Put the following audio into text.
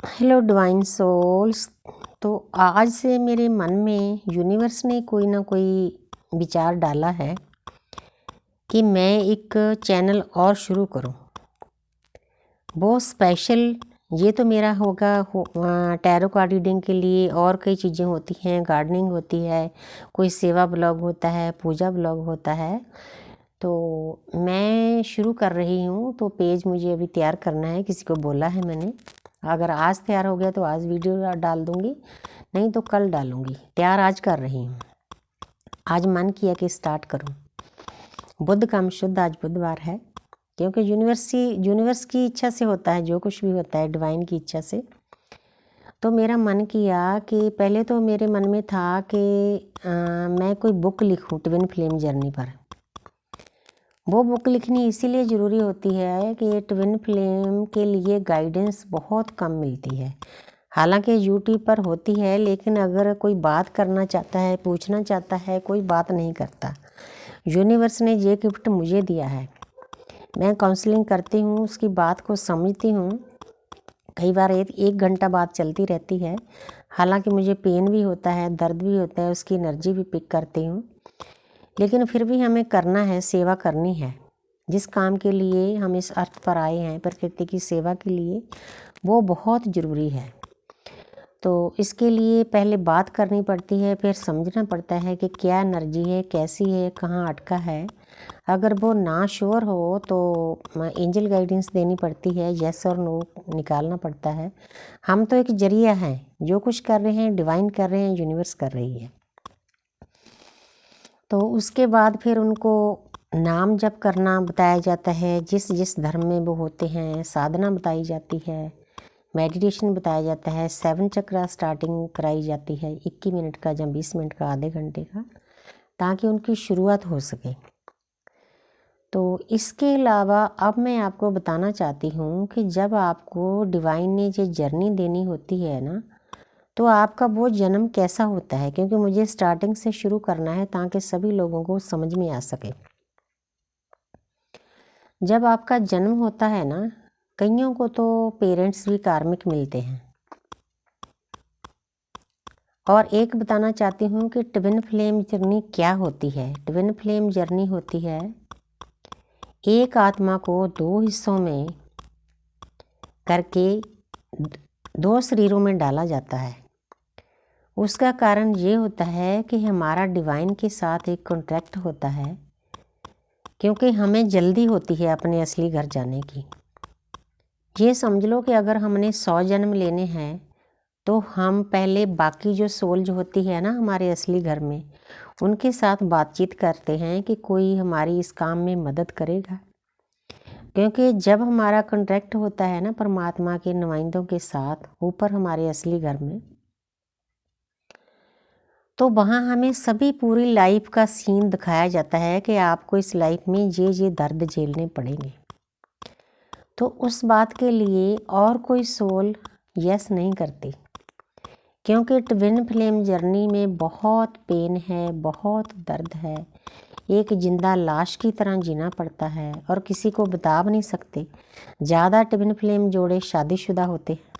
Hello divine souls. तो आज से मेरे मन में यूनिवर्स ने कोई ना कोई विचार डाला है कि मैं एक चैनल और शुरू करूं। वो स्पेशल ये तो मेरा होगा टैरो कार्ड रीडिंग के लिए। और कई चीज़ें होती हैं, गार्डनिंग होती है, कोई सेवा ब्लॉग होता है, पूजा ब्लॉग होता है। तो मैं शुरू कर रही हूँ, तो पेज मुझे अभी तैयार करना है। किसी को बोला है मैंने, अगर आज तैयार हो गया तो आज वीडियो डाल दूँगी, नहीं तो कल डालूँगी। तैयार आज कर रही हूँ। आज मन किया कि स्टार्ट करूँ। बुध का शुद्ध आज बुधवार है, क्योंकि यूनिवर्स की इच्छा से होता है जो कुछ भी होता है, डिवाइन की इच्छा से। तो मेरा मन किया कि पहले तो मेरे मन में था कि मैं कोई बुक लिखूँ ट्विन फ्लेम जर्नी पर। वो बुक लिखनी इसीलिए ज़रूरी होती है कि ट्विन फ्लेम के लिए गाइडेंस बहुत कम मिलती है। हालांकि यूट्यूब पर होती है, लेकिन अगर कोई बात करना चाहता है, पूछना चाहता है, कोई बात नहीं करता। यूनिवर्स ने ये गिफ्ट मुझे दिया है। मैं काउंसलिंग करती हूँ, उसकी बात को समझती हूँ। कई बार एक घंटा बात चलती रहती है। हालांकि मुझे पेन भी होता है, दर्द भी होता है, उसकी एनर्जी भी पिक करती हूँ। लेकिन फिर भी हमें करना है, सेवा करनी है। जिस काम के लिए हम इस अर्थ पर आए हैं, प्रकृति की सेवा के लिए, वो बहुत ज़रूरी है। तो इसके लिए पहले बात करनी पड़ती है, फिर समझना पड़ता है कि क्या एनर्जी है, कैसी है, कहाँ अटका है। अगर वो ना श्योर हो तो एंजल गाइडेंस देनी पड़ती है, येस और नो निकालना पड़ता है। हम तो एक जरिया हैं, जो कुछ कर रहे हैं डिवाइन कर रहे हैं, यूनिवर्स कर रही है। तो उसके बाद फिर उनको नाम जप करना बताया जाता है, जिस जिस धर्म में वो होते हैं। साधना बताई जाती है, मेडिटेशन बताया जाता है, 7 चक्रा स्टार्टिंग कराई जाती है, 21 मिनट का या 20 मिनट का, आधे घंटे का, ताकि उनकी शुरुआत हो सके। तो इसके अलावा अब मैं आपको बताना चाहती हूँ कि जब आपको डिवाइन ने जो जर्नी देनी होती है ना, तो आपका वो जन्म कैसा होता है, क्योंकि मुझे स्टार्टिंग से शुरू करना है ताकि सभी लोगों को समझ में आ सके। जब आपका जन्म होता है ना, कईयों को तो पेरेंट्स भी कार्मिक मिलते हैं। और एक बताना चाहती हूँ कि ट्विन फ्लेम जर्नी क्या होती है। ट्विन फ्लेम जर्नी होती है, एक आत्मा को 2 हिस्सों में करके 2 शरीरों में डाला जाता है। उसका कारण ये होता है कि हमारा डिवाइन के साथ एक कॉन्ट्रैक्ट होता है, क्योंकि हमें जल्दी होती है अपने असली घर जाने की। ये समझ लो कि अगर हमने 100 जन्म लेने हैं, तो हम पहले बाकी जो सोल जो होती है ना हमारे असली घर में, उनके साथ बातचीत करते हैं कि कोई हमारी इस काम में मदद करेगा। क्योंकि जब हमारा कॉन्ट्रैक्ट होता है ना परमात्मा के नुमाइंदों के साथ ऊपर हमारे असली घर में, तो वहाँ हमें सभी पूरी लाइफ का सीन दिखाया जाता है कि आपको इस लाइफ में ये दर्द झेलने पड़ेंगे। तो उस बात के लिए और कोई सोल यस नहीं करती, क्योंकि ट्विन फ्लेम जर्नी में बहुत पेन है, बहुत दर्द है। एक जिंदा लाश की तरह जीना पड़ता है और किसी को बता भी नहीं सकते। ज़्यादा ट्विन फ्लेम जोड़े शादीशुदा होते हैं,